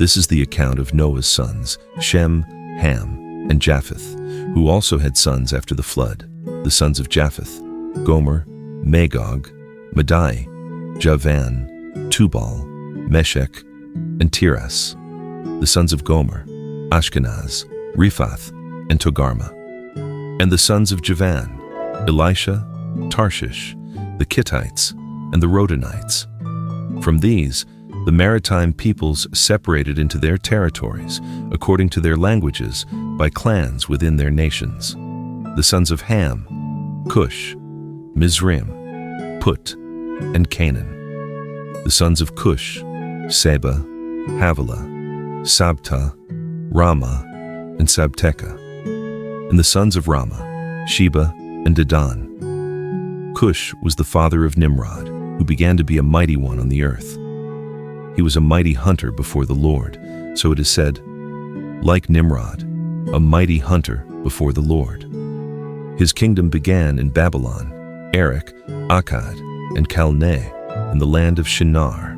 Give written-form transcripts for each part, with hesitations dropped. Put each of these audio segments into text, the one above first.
This is the account of Noah's sons, Shem, Ham, and Japheth, who also had sons after the flood. The sons of Japheth: Gomer, Magog, Madai, Javan, Tubal, Meshech, and Tiras. The sons of Gomer: Ashkenaz, Riphath, and Togarmah. And the sons of Javan: Elisha, Tarshish, the Kittites, and the Rodanites. From these, the maritime peoples separated into their territories, according to their languages, by clans within their nations. The sons of Ham: Cush, Mizraim, Put, and Canaan. The sons of Cush: Seba, Havilah, Sabta, Ramah, and Sabteka. And the sons of Ramah: Sheba and Dedan. Cush was the father of Nimrod, who began to be a mighty one on the earth. He was a mighty hunter before the Lord, so it is said, like Nimrod, a mighty hunter before the Lord. His kingdom began in Babylon, Erech, Akkad, and Calneh, in the land of Shinar.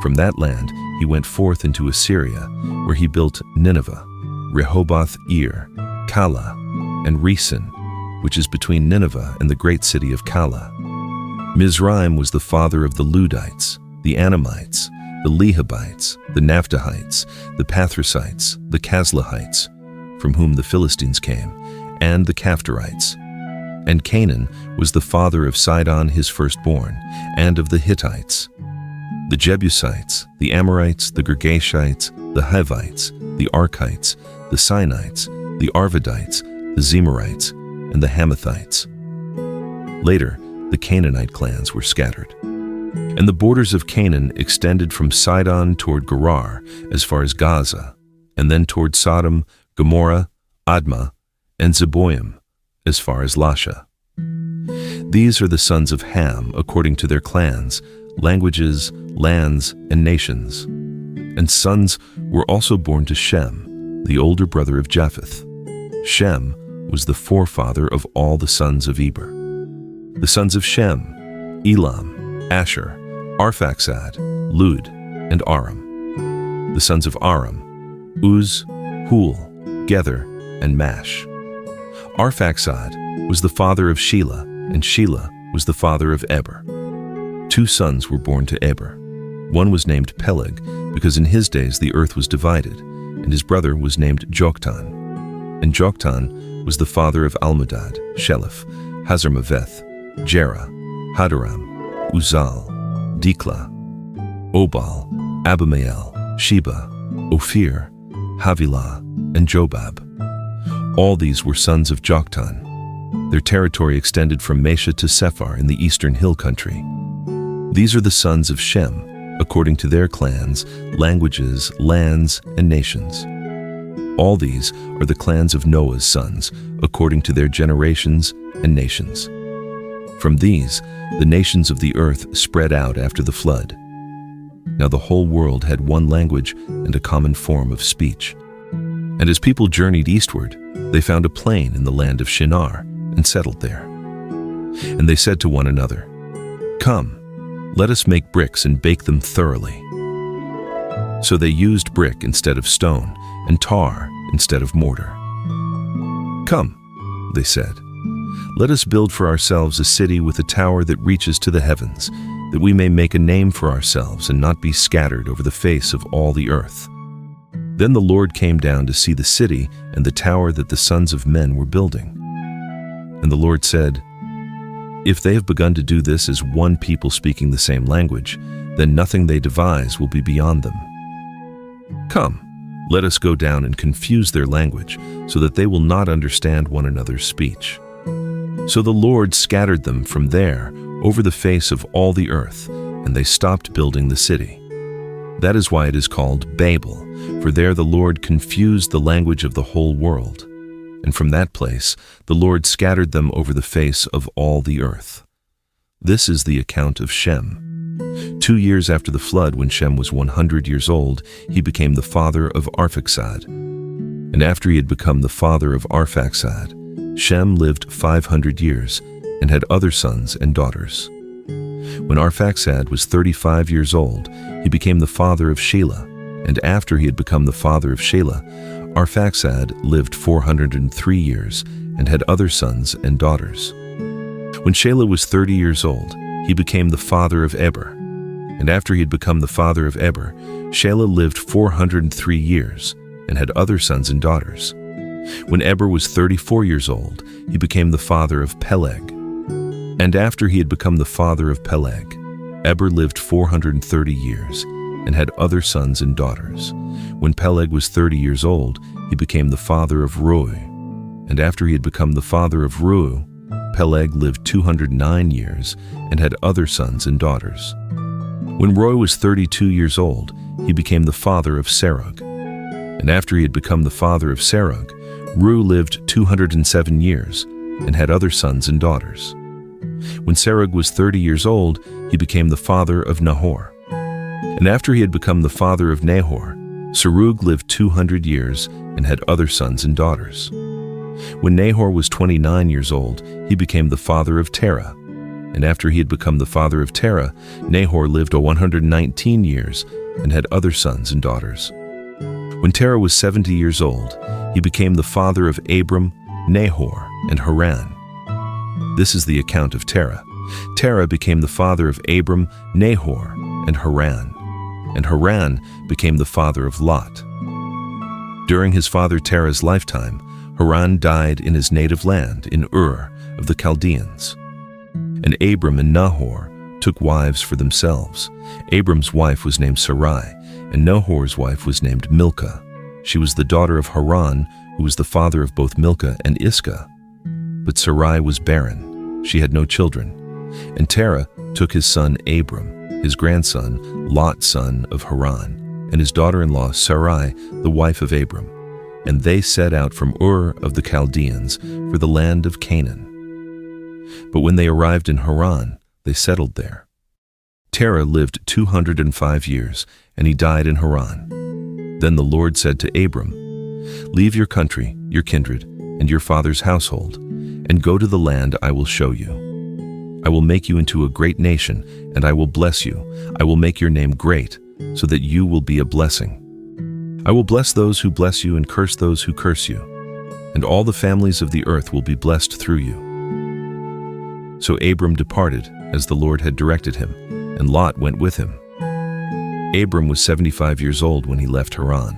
From that land he went forth into Assyria, where he built Nineveh, Rehoboth-ir, Calah, and Resen, which is between Nineveh and the great city of Calah. Mizraim was the father of the Ludites, the Anamites, the Lehabites, the Naphtuhites, the Pathrusites, the Caslahites, from whom the Philistines came, and the Caphtorites. And Canaan was the father of Sidon his firstborn, and of the Hittites, the Jebusites, the Amorites, the Girgashites, the Hivites, the Archites, the Sinites, the Arvadites, the Zemarites, and the Hamathites. Later, the Canaanite clans were scattered. And the borders of Canaan extended from Sidon toward Gerar as far as Gaza, and then toward Sodom, Gomorrah, Admah, and Zeboim as far as Lasha. These are the sons of Ham according to their clans, languages, lands, and nations. And sons were also born to Shem, the older brother of Japheth. Shem was the forefather of all the sons of Eber. The sons of Shem: Elam, Asher, Arphaxad, Lud, and Aram. The sons of Aram: Uz, Hul, Gether, and Mash. Arphaxad was the father of Shelah, and Shelah was the father of Eber. 2 sons were born to Eber. One was named Peleg, because in his days the earth was divided, and his brother was named Joktan. And Joktan was the father of Almodad, Sheleph, Hazarmaveth, Jerah, Hadoram, Uzal, Diklah, Obal, Abimael, Sheba, Ophir, Havilah, and Jobab. All these were sons of Joktan. Their territory extended from Mesha to Sephar in the eastern hill country. These are the sons of Shem, according to their clans, languages, lands, and nations. All these are the clans of Noah's sons, according to their generations and nations. From these, the nations of the earth spread out after the flood. Now the whole world had one language and a common form of speech. And as people journeyed eastward, they found a plain in the land of Shinar and settled there. And they said to one another, "Come, let us make bricks and bake them thoroughly." So they used brick instead of stone, and tar instead of mortar. "Come," they said, "let us build for ourselves a city with a tower that reaches to the heavens, that we may make a name for ourselves and not be scattered over the face of all the earth." Then the Lord came down to see the city and the tower that the sons of men were building. And the Lord said, "If they have begun to do this as one people speaking the same language, then nothing they devise will be beyond them. Come, let us go down and confuse their language, so that they will not understand one another's speech." So the Lord scattered them from there over the face of all the earth, and they stopped building the city. That is why it is called Babel, for there the Lord confused the language of the whole world. And from that place the Lord scattered them over the face of all the earth. This is the account of Shem. 2 years after the flood, when Shem was 100 years old, he became the father of Arphaxad. And after he had become the father of Arphaxad, Shem lived 500 years and had other sons and daughters. When Arphaxad was 35 years old, he became the father of Shelah, And after he had become the father of Shelah, Arphaxad lived 403 years and had other sons and daughters. When Shelah was 30 years old, he became the father of Eber. And after he had become the father of Eber, Shelah lived 403 years and had other sons and daughters. When Eber was 34 years old, he became the father of Peleg. And after he had become the father of Peleg, Eber lived 430 years and had other sons and daughters. When Peleg was 30 years old, he became the father of Reu. And after he had become the father of Reu, Peleg lived 209 years and had other sons and daughters. When Reu was 32 years old, he became the father of Serug. And after he had become the father of Serug, Reu lived 207 years and had other sons and daughters. When Serug was 30 years old, he became the father of Nahor. And after he had become the father of Nahor, Serug lived 200 years and had other sons and daughters. When Nahor was 29 years old, he became the father of Terah. And after he had become the father of Terah, Nahor lived 119 years and had other sons and daughters. When Terah was 70 years old, he became the father of Abram, Nahor, and Haran. This is the account of Terah. Terah became the father of Abram, Nahor, and Haran. And Haran became the father of Lot. During his father Terah's lifetime, Haran died in his native land in Ur of the Chaldeans. And Abram and Nahor took wives for themselves. Abram's wife was named Sarai, and Nahor's wife was named Milcah. She was the daughter of Haran, who was the father of both Milcah and Iscah. But Sarai was barren. She had no children. And Terah took his son Abram, his grandson, Lot son of Haran, and his daughter-in-law Sarai, the wife of Abram. And they set out from Ur of the Chaldeans for the land of Canaan. But when they arrived in Haran, they settled there. Terah lived 205 years, and he died in Haran. Then the Lord said to Abram, "Leave your country, your kindred, and your father's household, and go to the land I will show you. I will make you into a great nation, and I will bless you. I will make your name great, so that you will be a blessing. I will bless those who bless you and curse those who curse you, and all the families of the earth will be blessed through you." So Abram departed, as the Lord had directed him, and Lot went with him. Abram was 75 years old when he left Haran.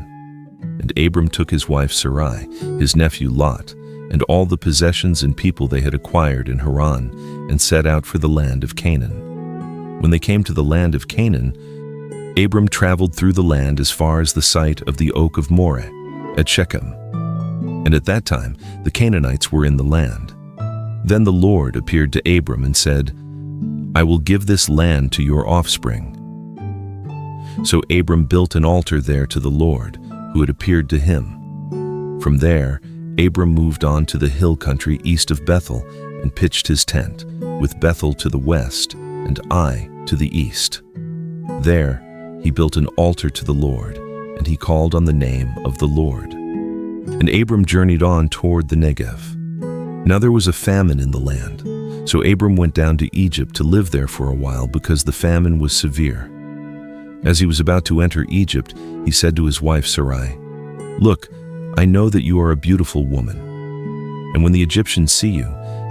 And Abram took his wife Sarai, his nephew Lot, and all the possessions and people they had acquired in Haran, and set out for the land of Canaan. When they came to the land of Canaan, Abram traveled through the land as far as the site of the oak of Moreh at Shechem. And at that time the Canaanites were in the land. Then the Lord appeared to Abram and said, "I will give this land to your offspring." So Abram built an altar there to the Lord, who had appeared to him. From there, Abram moved on to the hill country east of Bethel and pitched his tent, with Bethel to the west and Ai to the east. There he built an altar to the Lord, and he called on the name of the Lord. And Abram journeyed on toward the Negev. Now there was a famine in the land, so Abram went down to Egypt to live there for a while because the famine was severe. As he was about to enter Egypt, he said to his wife Sarai, "Look, I know that you are a beautiful woman. And when the Egyptians see you,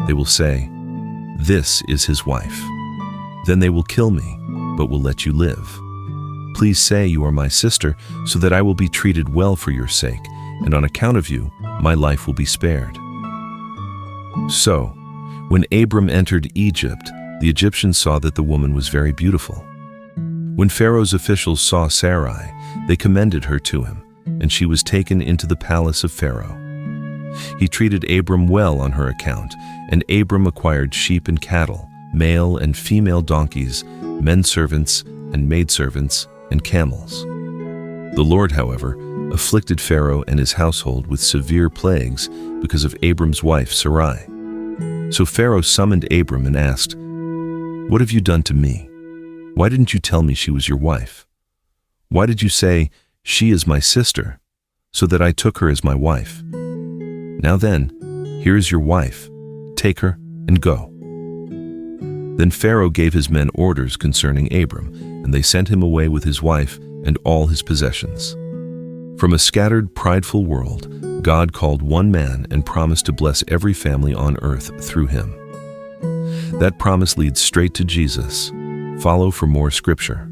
they will say, 'This is his wife.' Then they will kill me, but will let you live. Please say you are my sister, so that I will be treated well for your sake, and on account of you, my life will be spared." So, when Abram entered Egypt, the Egyptians saw that the woman was very beautiful. When Pharaoh's officials saw Sarai, they commended her to him, and she was taken into the palace of Pharaoh. He treated Abram well on her account, and Abram acquired sheep and cattle, male and female donkeys, men servants and maidservants, and camels. The Lord, however, afflicted Pharaoh and his household with severe plagues because of Abram's wife Sarai. So Pharaoh summoned Abram and asked, "What have you done to me? Why didn't you tell me she was your wife? Why did you say, 'She is my sister,' so that I took her as my wife? Now then, here is your wife. Take her and go." Then Pharaoh gave his men orders concerning Abram, and they sent him away with his wife and all his possessions. From a scattered, prideful world, God called one man and promised to bless every family on earth through him. That promise leads straight to Jesus. Follow for more scripture.